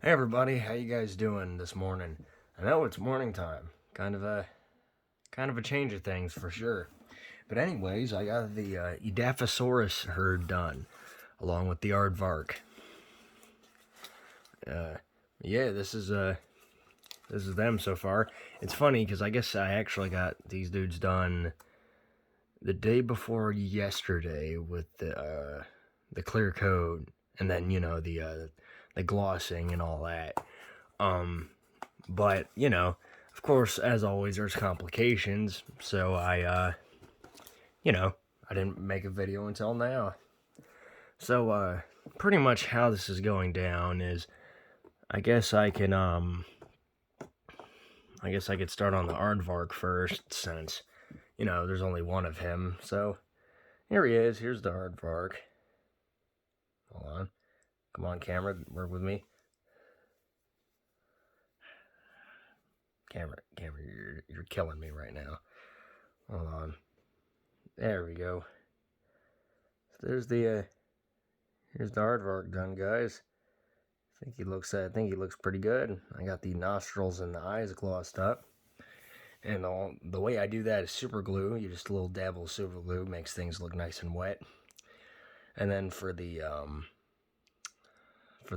Hey everybody, how you guys doing this morning? I know it's morning time. Kind of a change of things for sure. But anyways, I got the Edaphosaurus herd done, along with the Ardvark. Uh, yeah, this is them so far. It's funny because I guess I actually got these dudes done the day before yesterday with the clear coat, and then the glossing and all that. But, of course, as always, there's complications. So I didn't make a video until now. So, pretty much how this is going down is I guess I can, I guess I could start on the Aardvark first since, there's only one of him. So, here he is. Here's the Aardvark. Hold on. Come on, camera. Work with me. Camera, you're killing me right now. Hold on. There we go. So here's the Ardvark done, guys. I think he looks pretty good. I got the nostrils and the eyes glossed up. And the way I do that is super glue. You just a little dabble of super glue, makes things look nice and wet. And then for the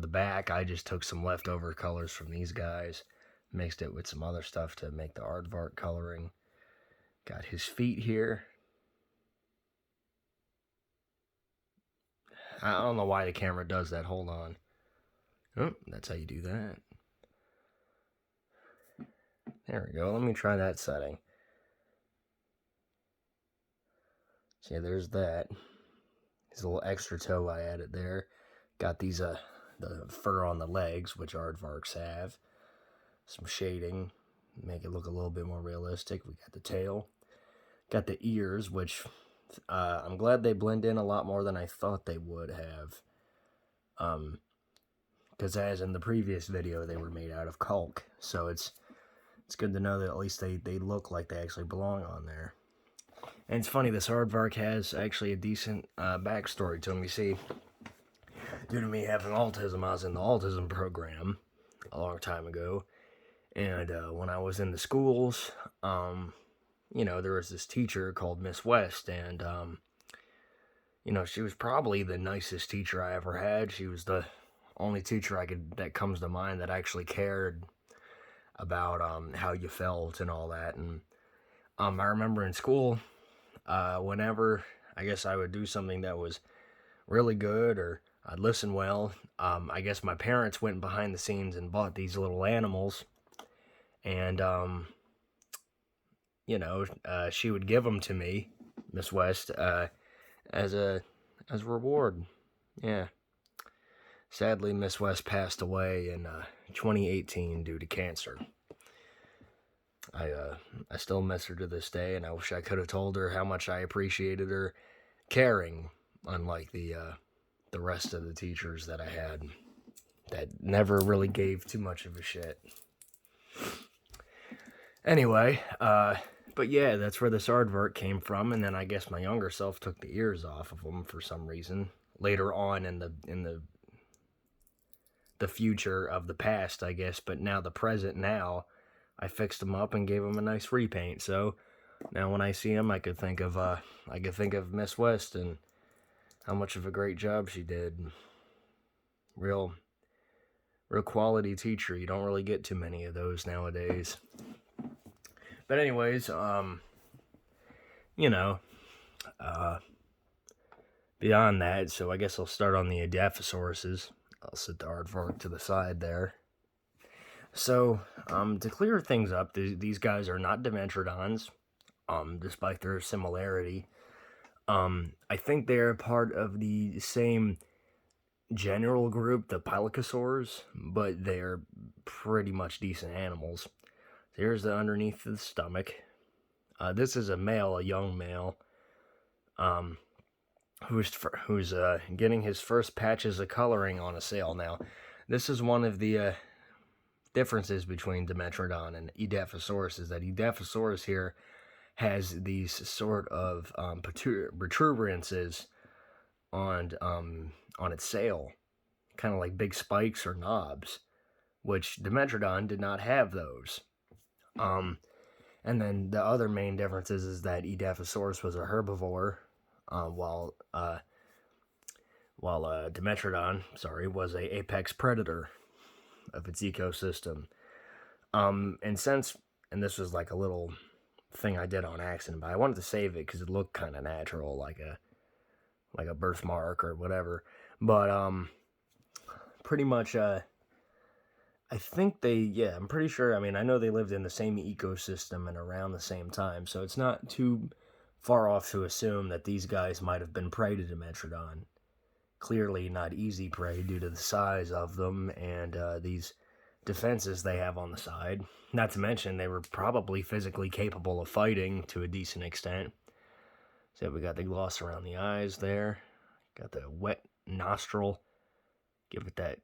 back, I just took some leftover colors from these guys, mixed it with some other stuff to make the Aardvark coloring. Got his feet here. I don't know why the camera does that. Hold on. Oh, that's how you do that. There we go. Let me try that setting. See, there's that. His little extra toe I added there. Got these the fur on the legs, which Aardvarks have. Some shading, make it look a little bit more realistic. We got the tail. Got the ears, which I'm glad they blend in a lot more than I thought they would have. Because as in the previous video, they were made out of caulk. So it's good to know that at least they look like they actually belong on there. And it's funny, this Ardvark has actually a decent backstory to him. You see, due to me having autism, I was in the autism program a long time ago. And when I was in the schools, there was this teacher called Miss West. And, she was probably the nicest teacher I ever had. She was the only teacher that comes to mind that actually cared about how you felt and all that. And I remember in school, whenever I guess I would do something that was really good or I'd listen well, I guess my parents went behind the scenes and bought these little animals, and she would give them to me, Miss West, as a reward. Yeah. Sadly, Miss West passed away in 2018 due to cancer. I still miss her to this day, and I wish I could have told her how much I appreciated her caring, unlike the rest of the teachers that I had that never really gave too much of a shit. Anyway, but yeah, that's where this Aardvark came from, and then I guess my younger self took the ears off of them for some reason later on in the future of the past, I guess. But now the present, now I fixed them up and gave them a nice repaint. So now when I see them, I could think of Miss West and how much of a great job she did. Real quality teacher. You don't really get too many of those nowadays. But anyways, beyond that, so I guess I'll start on the Edaphosauruses. I'll set the Aardvark to the side there. So, to clear things up, these guys are not Dimetrodons, despite their similarity. I think they're part of the same general group, the Pelycosaurs, but they're pretty much decent animals. So here's the underneath of the stomach. This is a young male, who's getting his first patches of coloring on a sail. Now, this is one of the differences between Dimetrodon and Edaphosaurus, is that Edaphosaurus here has these sort of protuberances on its sail, kind of like big spikes or knobs. which Dimetrodon did not have those. And then the other main difference is that Edaphosaurus was a herbivore, while Dimetrodon, was a apex predator of its ecosystem. And this was like a little thing I did on accident, but I wanted to save it because it looked kind of natural, like a birthmark or whatever. But pretty much, I think I'm pretty sure. I mean, I know they lived in the same ecosystem and around the same time, so it's not too far off to assume that these guys might have been prey to Dimetrodon. Clearly not easy prey due to the size of them and these defenses they have on the side. Not to mention they were probably physically capable of fighting to a decent extent. So we got the gloss around the eyes there. Got the wet nostril. Give it that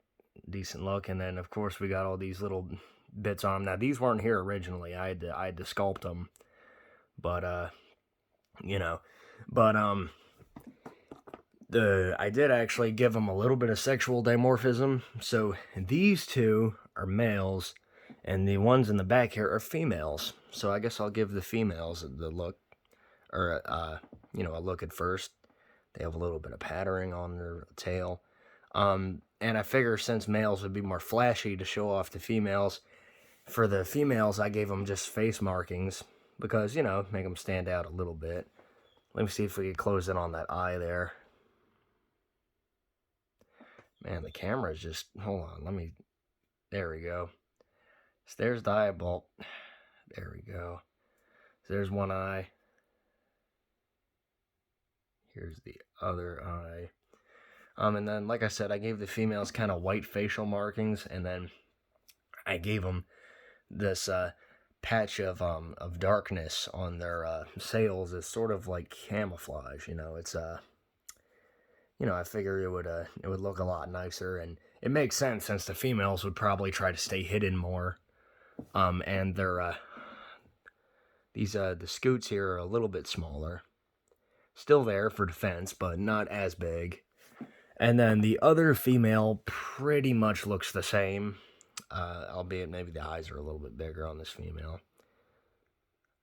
decent look. And then, of course, we got all these little bits on them. Now, these weren't here originally. I had to sculpt them. But, I did actually give them a little bit of sexual dimorphism. So these two are males, and the ones in the back here are females. So I guess I'll give the females the look, or a look at first. They have a little bit of patterning on their tail. And I figure since males would be more flashy to show off the females, for the females I gave them just face markings because, make them stand out a little bit. Let me see if we can close in on that eye there. Man, the camera is just, hold on, there we go. So there's the eyeball. There we go. So there's one eye. Here's the other eye. And then, like I said, I gave the females kind of white facial markings, and then I gave them this patch of darkness on their sails. It's sort of like camouflage, it's I figure it would look a lot nicer, and it makes sense since the females would probably try to stay hidden more. And their the scoots here are a little bit smaller, still there for defense, but not as big. And then the other female pretty much looks the same, albeit maybe the eyes are a little bit bigger on this female.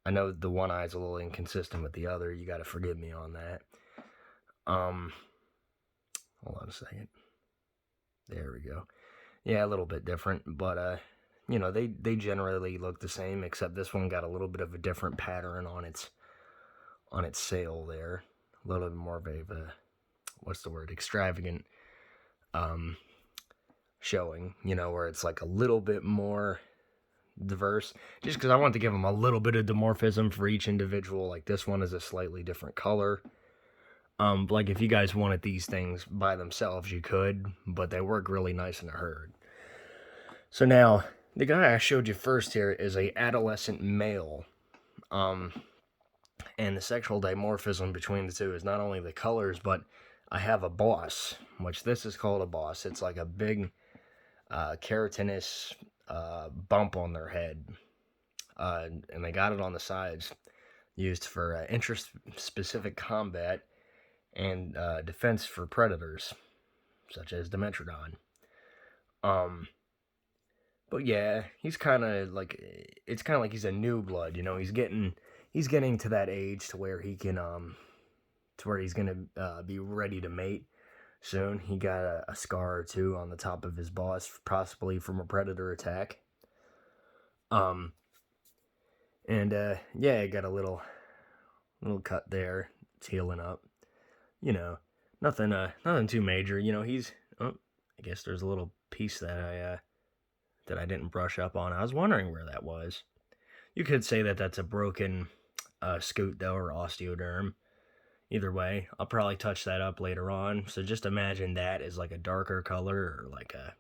I know the one eye is a little inconsistent with the other. You got to forgive me on that. Hold on a second. There we go. Yeah, a little bit different, but they generally look the same, except this one got a little bit of a different pattern on its sail there. A little bit more of a extravagant showing, where it's like a little bit more diverse, just because I want to give them a little bit of dimorphism for each individual. Like this one is a slightly different color. Like if you guys wanted these things by themselves, you could, but they work really nice in a herd. So now, the guy I showed you first here is a adolescent male. And the sexual dimorphism between the two is not only the colors, but I have a boss, which this is called a boss. It's like a big keratinous bump on their head. And they got it on the sides, used for interest-specific combat and defense for predators, such as Dimetrodon. But yeah, he's kind of like, it's kind of like he's a new blood, he's getting to that age to where he can, to where he's gonna be ready to mate soon. He got a scar or two on the top of his boss, possibly from a predator attack. And yeah, got a little cut there. It's healing up. Nothing too major. I guess there's a little piece that I didn't brush up on. I was wondering where that was. You could say that that's a broken scoot though, or osteoderm. Either way, I'll probably touch that up later on. So just imagine that as like a darker color, or like the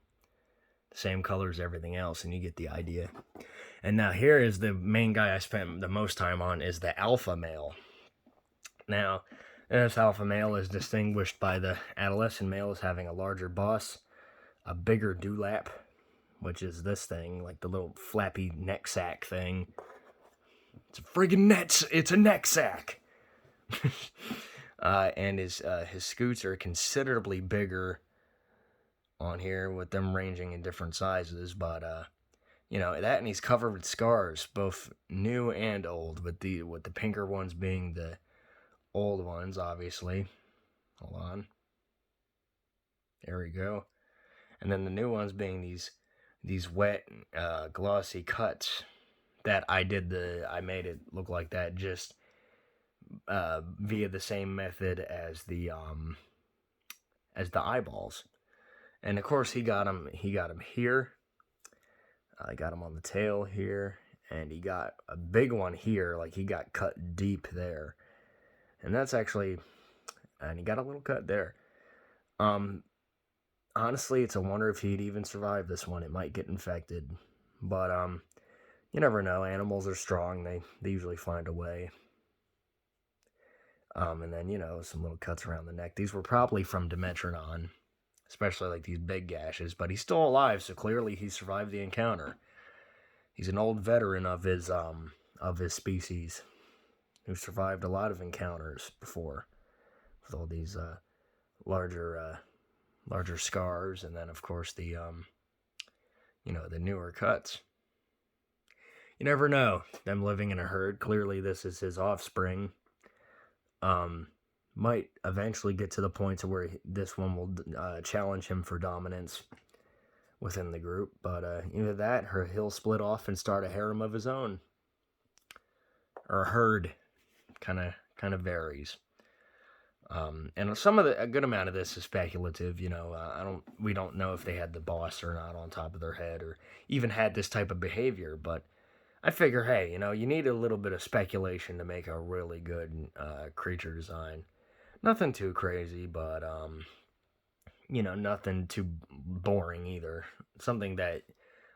same color as everything else, and you get the idea. And now here is the main guy I spent the most time on, is the alpha male. Now, this alpha male is distinguished by the adolescent male as having a larger boss, a bigger dewlap, which is this thing, like the little flappy neck sack thing. It's a friggin' it's a neck sack. And his scoots are considerably bigger on here with them ranging in different sizes, but you know, that and he's covered with scars, both new and old, with the pinker ones being the old ones, obviously. Hold on. There we go. And then the new ones being these wet, glossy cuts that I made it look like that just via the same method as the eyeballs. And of course he got him here. I got him on the tail here, and he got a big one here, like he got cut deep there. And that's actually, and he got a little cut there. Honestly, it's a wonder if he'd even survive this one. It might get infected, but you never know. Animals are strong. They usually find a way. And then, you know, some little cuts around the neck. These were probably from Dimetrodon, especially like these big gashes, but he's still alive, so clearly he survived the encounter. He's an old veteran of his species, who survived a lot of encounters before with all these larger scars, and then of course the you know, the newer cuts. You never know. Them living in a herd. Clearly, this is his offspring. Might eventually get to the point to where this one will challenge him for dominance within the group, but either that or he'll split off and start a harem of his own, or a herd. Kind of varies. And a good amount of this is speculative. You know, we don't know if they had the boss or not on top of their head, or even had this type of behavior, but I figure, hey, you know, you need a little bit of speculation to make a really good creature design. Nothing too crazy, but, you know, nothing too boring either. Something that,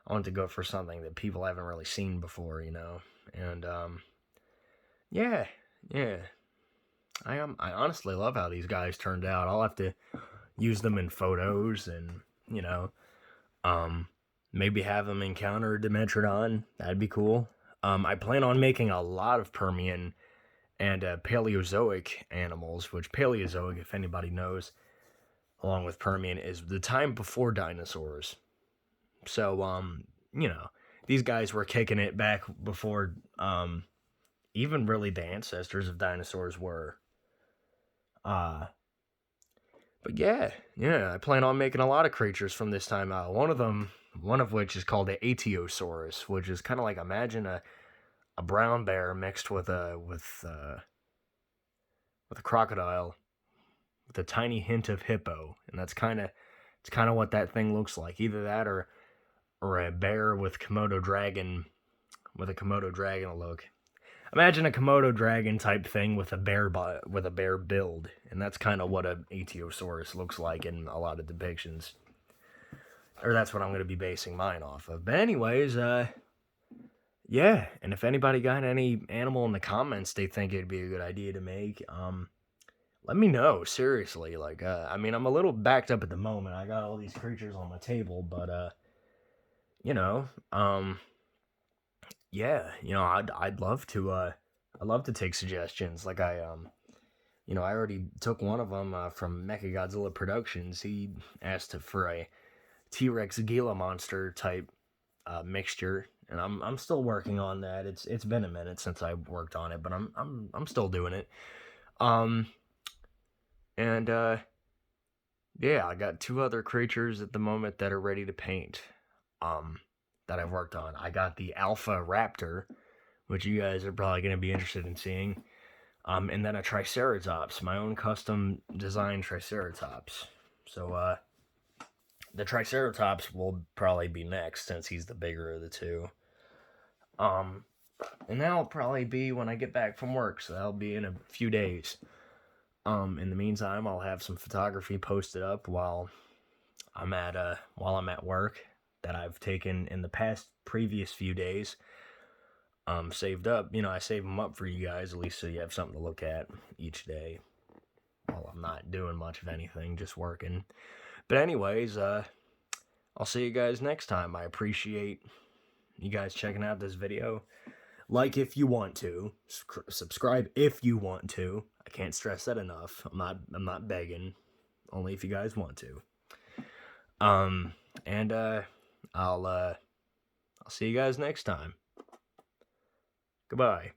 I want to go for something that people haven't really seen before, you know. And, yeah. I honestly love how these guys turned out. I'll have to use them in photos and, you know, maybe have them encounter Dimetrodon. That'd be cool. I plan on making a lot of Permian and Paleozoic animals, which Paleozoic, if anybody knows, along with Permian, is the time before dinosaurs. So, you know, these guys were kicking it back before even really the ancestors of dinosaurs were. But yeah, I plan on making a lot of creatures from this time out. One of which is called the Edaphosaurus, which is kind of like, imagine a brown bear mixed with a crocodile with a tiny hint of hippo, and it's kind of what that thing looks like. Either that or a bear with a Komodo dragon look. Imagine a Komodo dragon type thing with a bear build, and that's kind of what a Edaphosaurus looks like in a lot of depictions. Or that's what I'm going to be basing mine off of. But anyways, yeah, and if anybody got any animal in the comments they think it'd be a good idea to make, let me know, seriously. Like, I mean, I'm a little backed up at the moment. I got all these creatures on my table, but, you know, yeah, you know, I'd love to take suggestions. Like you know, I already took one of them from Mechagodzilla Productions. He asked for a T-Rex Gila monster type mixture, and I'm still working on that. It's been a minute since I worked on it, but I'm still doing it. And yeah, I got 2 other creatures at the moment that are ready to paint. That I've worked on. I got the Alpha Raptor, which you guys are probably going to be interested in seeing. And then a Triceratops, my own custom designed Triceratops. So, the Triceratops will probably be next, since he's the bigger of the 2. And that'll probably be when I get back from work, so that'll be in a few days. In the meantime, I'll have some photography posted up while I'm at work, that I've taken in the previous few days, saved up. You know, I save them up for you guys, at least so you have something to look at each day. Well, I'm not doing much of anything, just working. But anyways, I'll see you guys next time. I appreciate you guys checking out this video. Like if you want to, subscribe if you want to. I can't stress that enough. I'm not begging. Only if you guys want to. And I'll see you guys next time. Goodbye.